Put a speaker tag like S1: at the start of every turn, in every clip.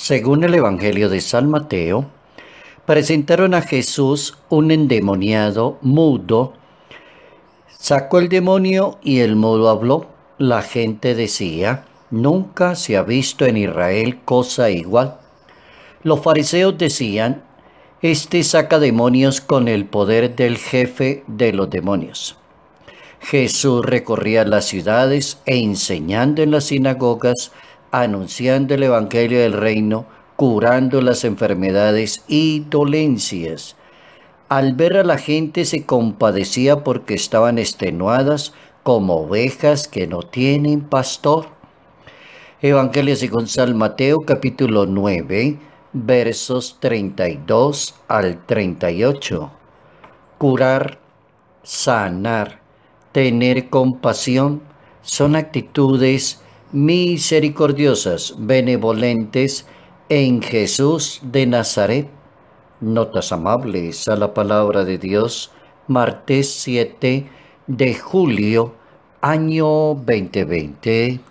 S1: Según el Evangelio de San Mateo, presentaron a Jesús un endemoniado mudo. Sacó el demonio y el mudo habló. La gente decía: nunca se ha visto en Israel cosa igual. Los fariseos decían: este saca demonios con el poder del jefe de los demonios. Jesús recorría las ciudades e enseñando en las sinagogas, anunciando el evangelio del reino, curando las enfermedades y dolencias. Al ver a la gente se compadecía porque estaban extenuadas como ovejas que no tienen pastor. Evangelio según San Mateo, capítulo 9, versos 32 al 38. Curar, sanar, tener compasión son actitudes misericordiosas, benevolentes en Jesús de Nazaret. Notas amables a la palabra de Dios, martes 7 de julio, año 2020.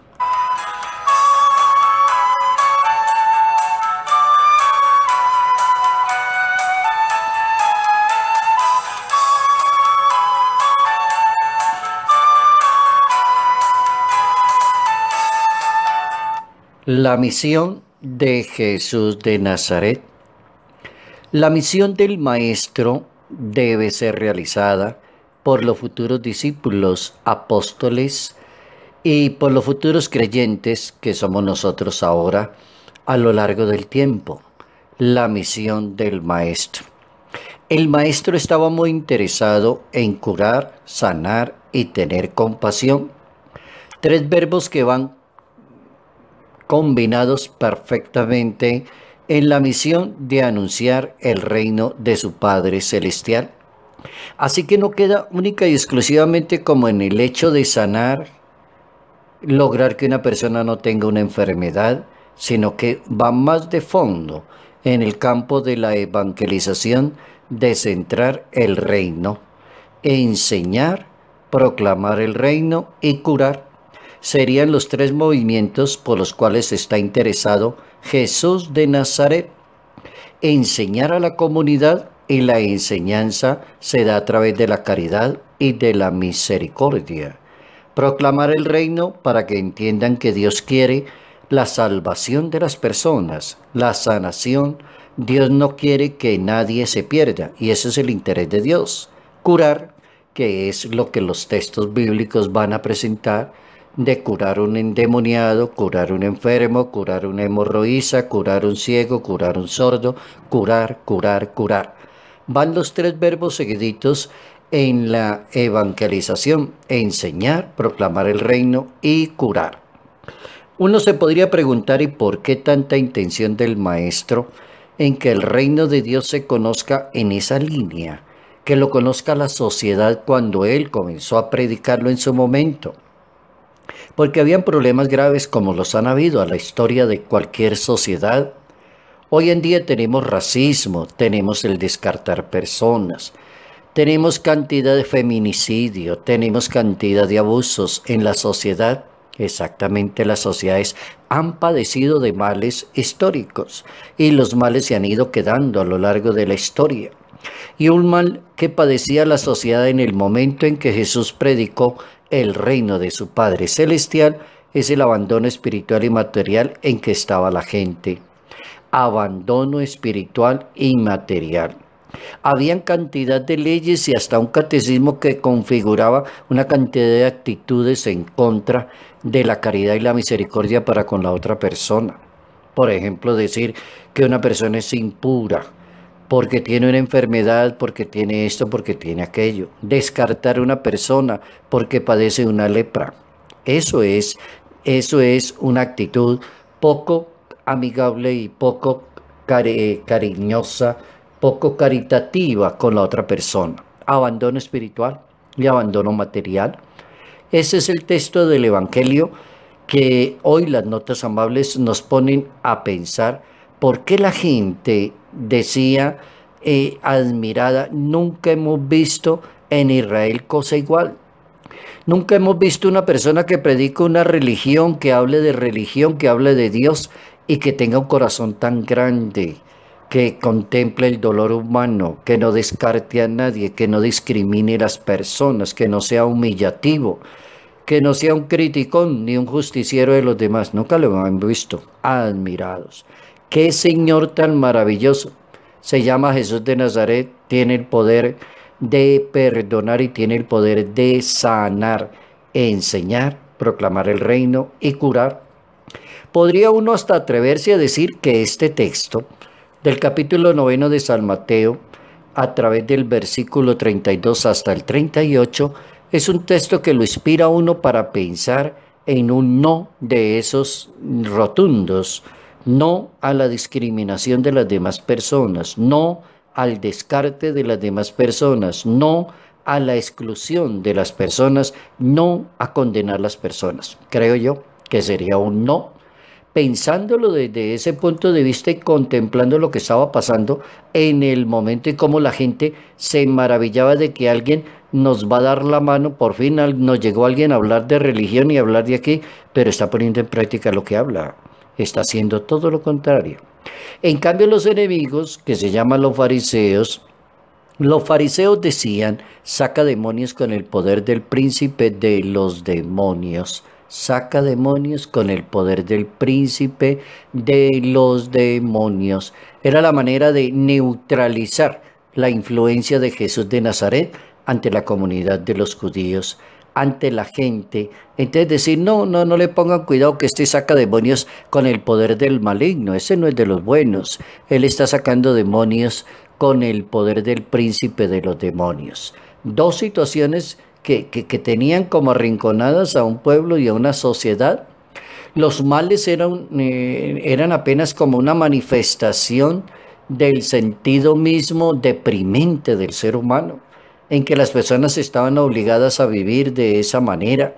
S1: La misión de Jesús de Nazaret. La misión del Maestro debe ser realizada por los futuros discípulos, apóstoles y por los futuros creyentes que somos nosotros ahora a lo largo del tiempo. La misión del Maestro. El Maestro estaba muy interesado en curar, sanar y tener compasión. Tres verbos que van combinados perfectamente en la misión de anunciar el reino de su Padre Celestial. Así que no queda única y exclusivamente como en el hecho de sanar, lograr que una persona no tenga una enfermedad, sino que va más de fondo en el campo de la evangelización, de centrar el reino, enseñar, proclamar el reino y curar. Serían los tres movimientos por los cuales está interesado Jesús de Nazaret. Enseñar a la comunidad, y la enseñanza se da a través de la caridad y de la misericordia. Proclamar el reino para que entiendan que Dios quiere la salvación de las personas, la sanación. Dios no quiere que nadie se pierda, y ese es el interés de Dios. Curar, que es lo que los textos bíblicos van a presentar, de curar un endemoniado, curar un enfermo, curar una hemorroísa, curar un ciego, curar un sordo, curar, curar, curar. Van los tres verbos seguiditos en la evangelización: enseñar, proclamar el reino y curar. Uno se podría preguntar: ¿y por qué tanta intención del Maestro en que el reino de Dios se conozca en esa línea? Que lo conozca la sociedad cuando Él comenzó a predicarlo en su momento. Porque habían problemas graves como los han habido a la historia de cualquier sociedad. Hoy en día tenemos racismo, tenemos el descartar personas, tenemos cantidad de feminicidio, tenemos cantidad de abusos en la sociedad. Exactamente, las sociedades han padecido de males históricos y los males se han ido quedando a lo largo de la historia. Y un mal que padecía la sociedad en el momento en que Jesús predicó el reino de su Padre Celestial es el abandono espiritual y material en que estaba la gente. Abandono espiritual y material. Habían cantidad de leyes y hasta un catecismo que configuraba una cantidad de actitudes en contra de la caridad y la misericordia para con la otra persona. Por ejemplo, decir que una persona es impura porque tiene una enfermedad, porque tiene esto, porque tiene aquello. Descartar a una persona porque padece una lepra. Eso es una actitud poco amigable y poco cariñosa, poco caritativa con la otra persona. Abandono espiritual y abandono material. Ese es el texto del Evangelio que hoy las notas amables nos ponen a pensar. ¿Por qué la gente decía admirada: nunca hemos visto en Israel cosa igual? Nunca hemos visto una persona que predica una religión, que hable de religión, que hable de Dios y que tenga un corazón tan grande, que contemple el dolor humano, que no descarte a nadie, que no discrimine a las personas, que no sea humillativo, que no sea un criticón ni un justiciero de los demás. Nunca lo han visto. Admirados. Qué Señor tan maravilloso. Se llama Jesús de Nazaret, tiene el poder de perdonar y tiene el poder de sanar, enseñar, proclamar el reino y curar. Podría uno hasta atreverse a decir que este texto del capítulo 9 de San Mateo, a través del versículo 32 hasta el 38, es un texto que lo inspira a uno para pensar en un no de esos rotundos, no a la discriminación de las demás personas, no al descarte de las demás personas, no a la exclusión de las personas, no a condenar las personas. Creo yo que sería un no. Pensándolo desde ese punto de vista y contemplando lo que estaba pasando en el momento y cómo la gente se maravillaba de que alguien nos va a dar la mano, por fin nos llegó alguien a hablar de religión y hablar de aquí, pero está poniendo en práctica lo que habla, está haciendo todo lo contrario. En cambio los enemigos, que se llaman los fariseos decían, saca demonios con el poder del príncipe de los demonios. Saca demonios con el poder del príncipe de los demonios. Era la manera de neutralizar la influencia de Jesús de Nazaret ante la comunidad de los judíos, ante la gente. Entonces decir, no le pongan cuidado que este saca demonios con el poder del maligno. Ese no es de los buenos. Él está sacando demonios con el poder del príncipe de los demonios. Dos situaciones que tenían como arrinconadas a un pueblo y a una sociedad. Los males eran apenas como una manifestación del sentido mismo deprimente del ser humano, en que las personas estaban obligadas a vivir de esa manera.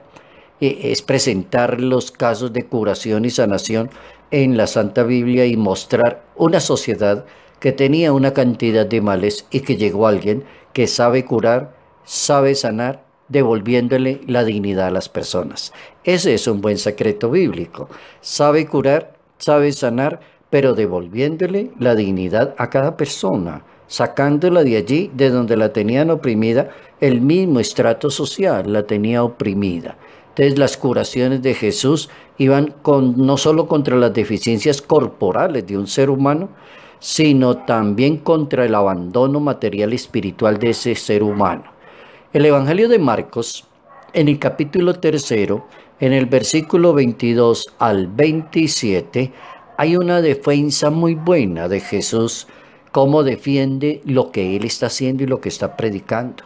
S1: Es presentar los casos de curación y sanación en la Santa Biblia y mostrar una sociedad que tenía una cantidad de males y que llegó alguien que sabe curar, sabe sanar, devolviéndole la dignidad a las personas. Ese es un buen secreto bíblico. Sabe curar, sabe sanar, pero devolviéndole la dignidad a cada persona, sacándola de allí, de donde la tenían oprimida, el mismo estrato social la tenía oprimida. Entonces las curaciones de Jesús iban no solo contra las deficiencias corporales de un ser humano, sino también contra el abandono material y espiritual de ese ser humano. El Evangelio de Marcos, en el capítulo 3, en el versículo 22 al 27, hay una defensa muy buena de Jesús, cómo defiende lo que Él está haciendo y lo que está predicando.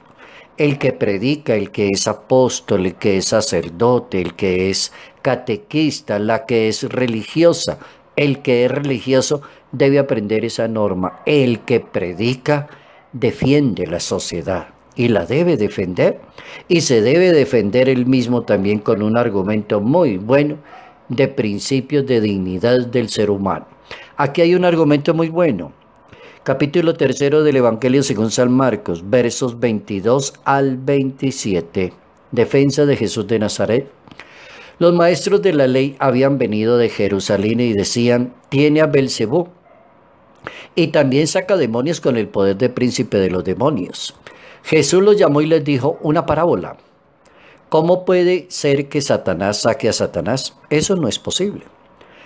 S1: El que predica, el que es apóstol, el que es sacerdote, el que es catequista, la que es religiosa, el que es religioso debe aprender esa norma. El que predica defiende la sociedad y la debe defender, y se debe defender él mismo también con un argumento muy bueno de principios de dignidad del ser humano. Aquí hay un argumento muy bueno. Capítulo 3 del Evangelio según San Marcos, versos 22 al 27. Defensa de Jesús de Nazaret. Los maestros de la ley habían venido de Jerusalén y decían, tiene a Belcebú, y también saca demonios con el poder del príncipe de los demonios. Jesús los llamó y les dijo una parábola. ¿Cómo puede ser que Satanás saque a Satanás? Eso no es posible.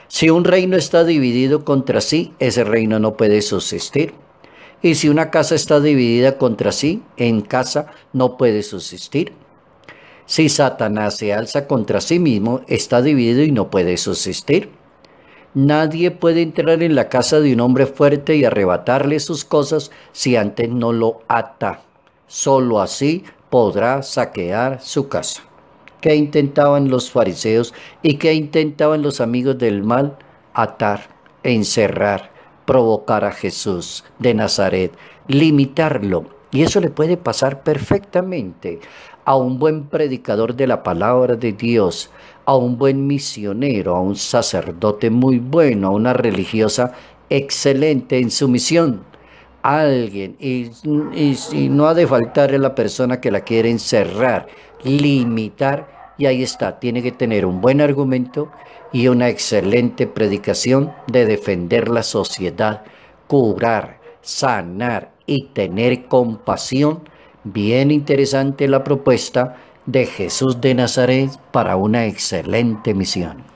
S1: Si un reino está dividido contra sí, ese reino no puede subsistir. Y si una casa está dividida contra sí, en casa no puede subsistir. Si Satanás se alza contra sí mismo, está dividido y no puede subsistir. Nadie puede entrar en la casa de un hombre fuerte y arrebatarle sus cosas si antes no lo ata. Solo así podrá saquear su casa. ¿Qué intentaban los fariseos y qué intentaban los amigos del mal? Atar, encerrar, provocar a Jesús de Nazaret, limitarlo. Y eso le puede pasar perfectamente a un buen predicador de la palabra de Dios, a un buen misionero, a un sacerdote muy bueno, a una religiosa excelente en su misión. Alguien, y no ha de faltar a la persona que la quiere encerrar, limitar Y ahí está, tiene que tener un buen argumento y una excelente predicación de defender la sociedad, curar, sanar y tener compasión. Bien interesante la propuesta de Jesús de Nazaret para una excelente misión.